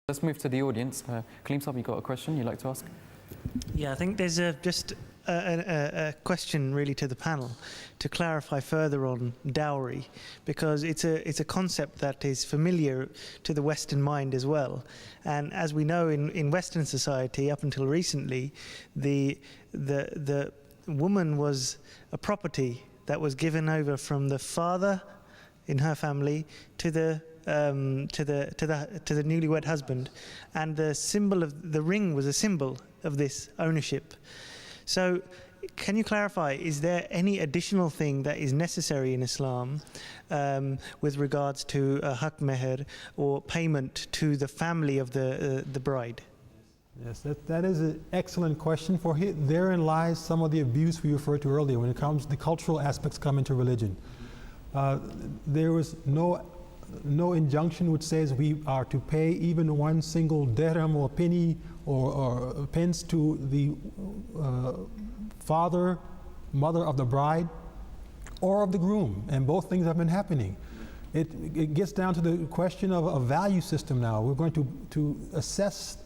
Let's move to the audience. Kaleem Saab, you got a question you'd like to ask? Yeah, I think there's just a question really to the panel to clarify further on dowry, because it's a concept that is familiar to the Western mind as well. And as we know, in Western society, up until recently, the woman was a property that was given over from the father in her family to the newlywed husband, and the symbol of the ring was a symbol of this ownership. So can you clarify, is there any additional thing that is necessary in Islam with regards to a haq meher or payment to the family of the bride? Yes, that is an excellent question. Therein lies some of the abuse we referred to earlier when it comes the cultural aspects come into religion. There was no injunction which says we are to pay even one single dirham or penny or pence to the father, mother of the bride or of the groom, and both things have been happening. It gets down to the question of a value system now. We're going to assess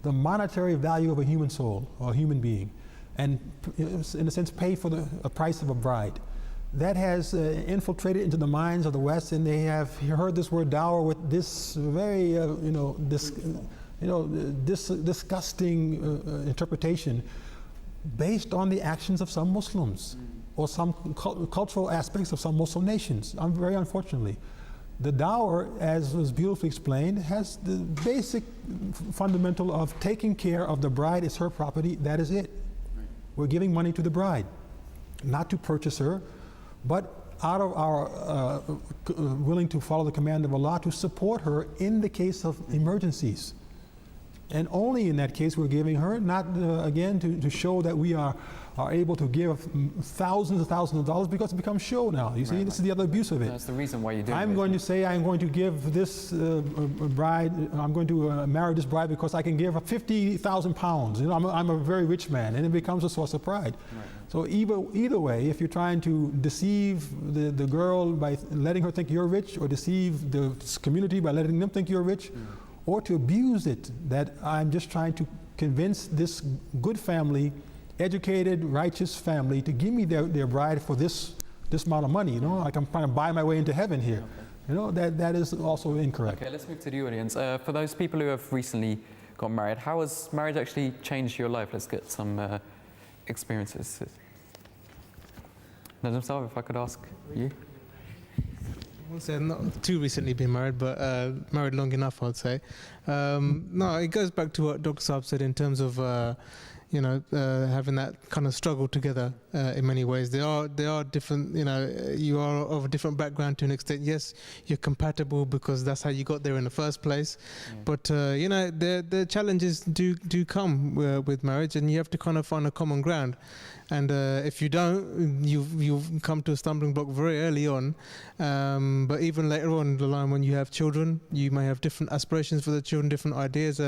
the monetary value of a human soul or a human being, and in a sense pay for a price of a bride. That has infiltrated into the minds of the West, and they have heard this word dower with this very, disgusting interpretation based on the actions of some Muslims or some cultural aspects of some Muslim nations. Very unfortunately, the dower, as was beautifully explained, has the basic fundamental of taking care of the bride. It's her property. That is it. We're giving money to the bride, not to purchase her, but out of our willing to follow the command of Allah to support her in the case of emergencies. And only in that case we're giving her, not again to show that we are able to give thousands of dollars, because it becomes show now. You see, right. This is the other abuse of it. That's the reason why you do it. I'm going to say I'm going to give this bride, I'm going to marry this bride because I can give her 50,000 pounds. You know, I'm a very rich man, and it becomes a source of pride. Right. So either way, if you're trying to deceive the girl by letting her think you're rich, or deceive the community by letting them think you're rich, or to abuse it, that I'm just trying to convince this good family, educated, righteous family, to give me their bride for this amount of money, you know, like I'm trying to buy my way into heaven here. Okay. You know, that is also incorrect. Okay, let's move to the audience. For those people who have recently got married, how has marriage actually changed your life? Let's get some experiences. Najm Saab, if I could ask you. I won't say I've not too recently been married, but married long enough, I'd say. No, it goes back to what Dr. Saab said in terms of having that kind of struggle together in many ways. They are different, you are of a different background to an extent. Yes, you're compatible because that's how you got there in the first place. Yeah. But, the challenges do come with marriage, and you have to kind of find a common ground. And if you don't, you've come to a stumbling block very early on. But even later on the line, when you have children, you may have different aspirations for the children, different ideas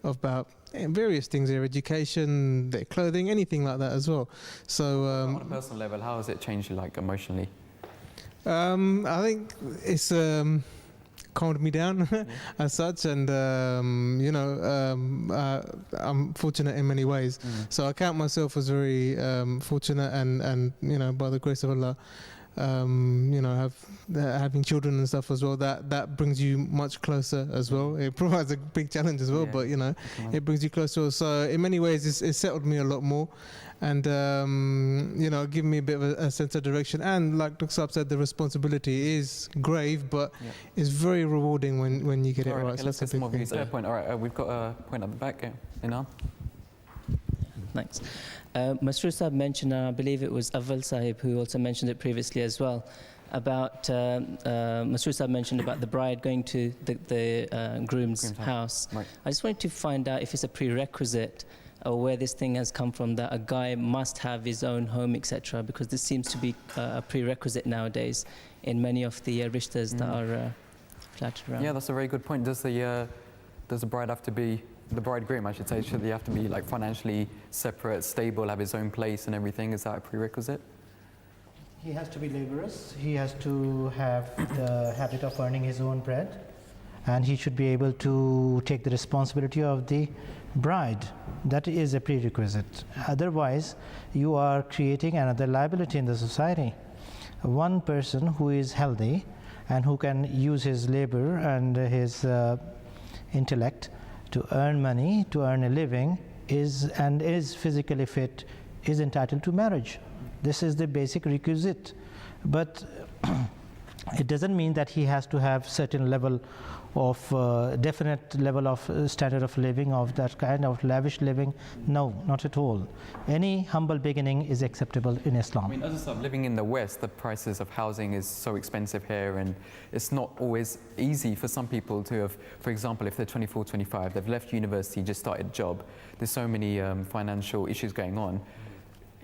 about various things, their education, their clothing, anything like that as well. So on a personal level, how has it changed you, like, emotionally? I think it's calmed me down as such, and I'm fortunate in many ways. So I count myself as very fortunate, and by the grace of Allah, having children and stuff as well, that brings you much closer as well. It provides a big challenge as well, but it brings you closer. So in many ways it's settled me a lot more, and given me a bit of a sense of direction. And like Dr. Saab said, the responsibility is grave, but it's very rewarding when you get it right. Okay, so let's get some more views. Point. All right, we've got a point at the back. Inan. Thanks. Masroor Saab mentioned, I believe it was Awal Sahib who also mentioned it previously as well, about Masroor Saab mentioned about the bride going to the groom's house. Right. I just wanted to find out if it's a prerequisite or where this thing has come from, that a guy must have his own home, etc., because this seems to be a prerequisite nowadays in many of the rishtas that are flattered around. Yeah, that's a very good point. Does the bride have to be, the bridegroom, I should say, should they have to be like financially separate, stable, have his own place and everything? Is that a prerequisite? He has to be laborious. He has to have the habit of earning his own bread. and he should be able to take the responsibility of the bride. That is a prerequisite. Otherwise, you are creating another liability in the society. One person who is healthy and who can use his labor and his intellect to earn money, to earn a living, is physically fit, is entitled to marriage. This is the basic requisite. But it doesn't mean that he has to have certain level of definite level of standard of living, of that kind of lavish living. No, not at all. Any humble beginning is acceptable in Islam. I mean, as I said, living in the West, the prices of housing is so expensive here, and it's not always easy for some people to have, for example, if they're 24, 25, they've left university, just started a job, there's so many financial issues going on.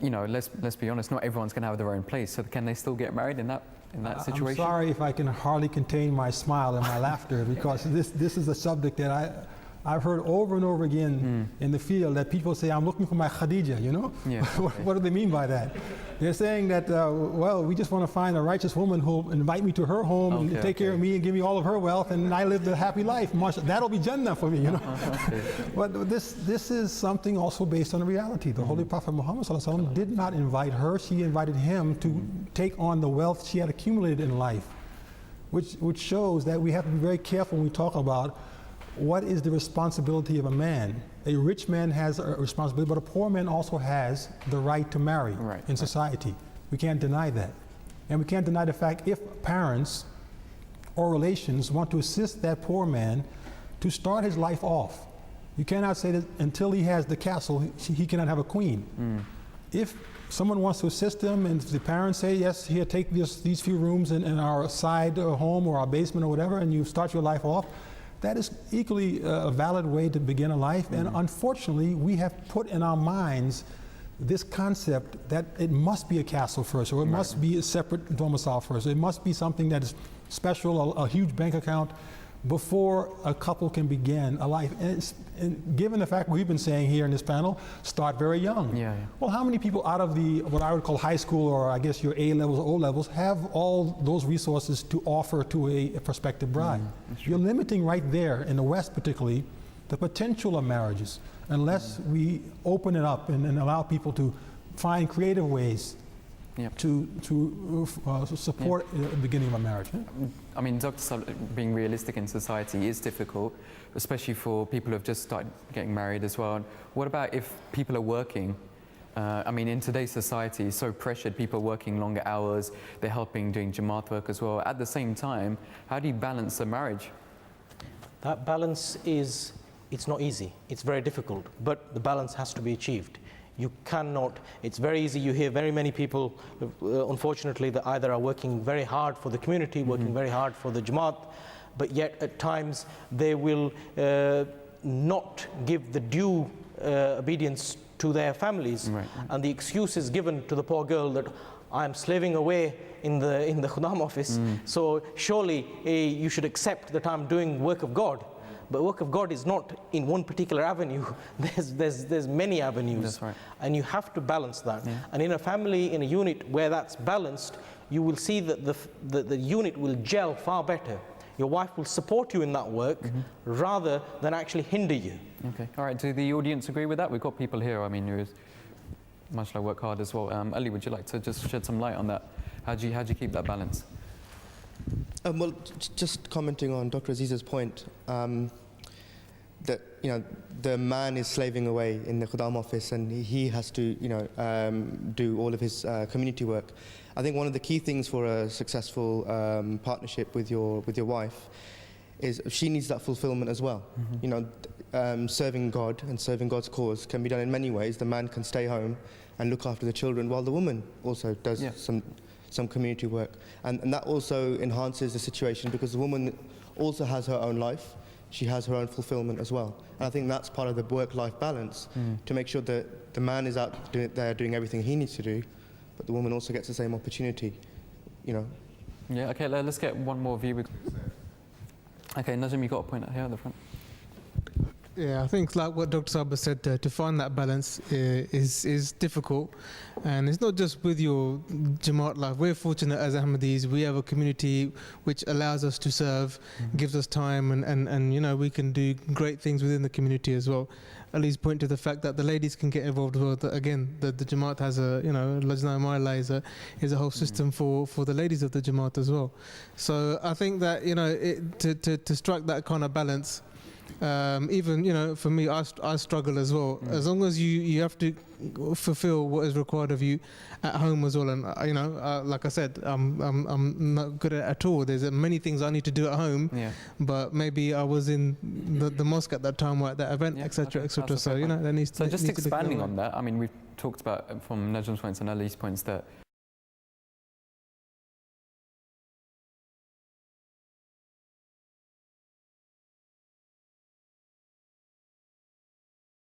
You know, let's be honest, not everyone's going to have their own place, so can they still get married in that situation? I'm sorry if I can hardly contain my smile and my laughter, because this is a subject that I've heard over and over again in the field, that people say, I'm looking for my Khadija, you know? Yeah. What do they mean by that? They're saying that, well, we just want to find a righteous woman who'll invite me to her home and take care of me and give me all of her wealth, and I live the happy life. That'll be Jannah for me, you know? But this is something also based on reality. The Holy Prophet Muhammad ﷺ did not invite her, she invited him to take on the wealth she had accumulated in life, which shows that we have to be very careful when we talk about what is the responsibility of a man. A rich man has a responsibility, but a poor man also has the right to marry in society. We can't deny that. And we can't deny the fact if parents or relations want to assist that poor man to start his life off. You cannot say that until he has the castle, he cannot have a queen. If someone wants to assist him and the parents say, yes, here, take these few rooms in our side home or our basement or whatever, and you start your life off, that is equally a valid way to begin a life. And unfortunately, we have put in our minds this concept that it must be a castle first, or it must be a separate domicile first. It must be something that is special, a huge bank account, before a couple can begin a life. And given the fact we've been saying here in this panel, start very young. Well, how many people out of what I would call high school, or I guess your A levels or O levels, have all those resources to offer to a prospective bride? You're limiting right there, in the West particularly, the potential of marriages, unless we open it up and allow people to find creative ways to support the beginning of a marriage. I mean, Dr. being realistic in society is difficult, especially for people who have just started getting married as well. What about if people are working? I mean, in today's society, it's so pressured, people are working longer hours, they're helping doing Jamaat work as well. At the same time, how do you balance a marriage? That balance it's not easy, it's very difficult, but the balance has to be achieved. You cannot, it's very easy, you hear very many people, unfortunately, that either are working very hard for the community, working very hard for the Jamaat, but yet at times they will not give the due obedience to their families. And the excuse is given to the poor girl that I am slaving away in the Khuddam office, so surely you should accept that I'm doing work of God. But work of God is not in one particular avenue. There's many avenues, and you have to balance that. And in a family, in a unit where that's balanced, you will see that the unit will gel far better. Your wife will support you in that work rather than actually hinder you. Okay, all right. Do the audience agree with that? We've got people here. I mean, who mashallah work hard as well. Ali, would you like to just shed some light on that? How do you keep that balance? Well, just commenting on Dr. Aziz's point, that the man is slaving away in the Khuddam office and he has to do all of his community work. I think one of the key things for a successful partnership with your wife is she needs that fulfillment as well. Serving God and serving God's cause can be done in many ways. The man can stay home and look after the children, while the woman also does some community work, and that also enhances the situation, because the woman also has her own life, she has her own fulfillment as well. And I think that's part of the work-life balance, to make sure that the man is out there doing everything he needs to do, but the woman also gets the same opportunity, Yeah, okay, let's get one more view. Okay, Najim, you got a point here at the front. Yeah, I think like what Dr. Sabah said, to find that balance is difficult, and it's not just with your Jamaat life. We're fortunate as Ahmadis, we have a community which allows us to serve, gives us time, and you know, we can do great things within the community as well. At least point to the fact that the ladies can get involved as well. Again, the Jamaat has a, you know, Lajna Marla is a whole system for the ladies of the Jamaat as well. So I think that, you know, to strike that kind of balance, even, you know, for me, I struggle as well. As long as you have to fulfill what is required of you at home as well, and you know, like I said, I'm not good at all. There's many things I need to do at home, but maybe I was in the mosque at that time or at that event, etc., etc. So you know, that needs to. So just expanding on that, I mean, we've talked about from Najm's points and Ali's points that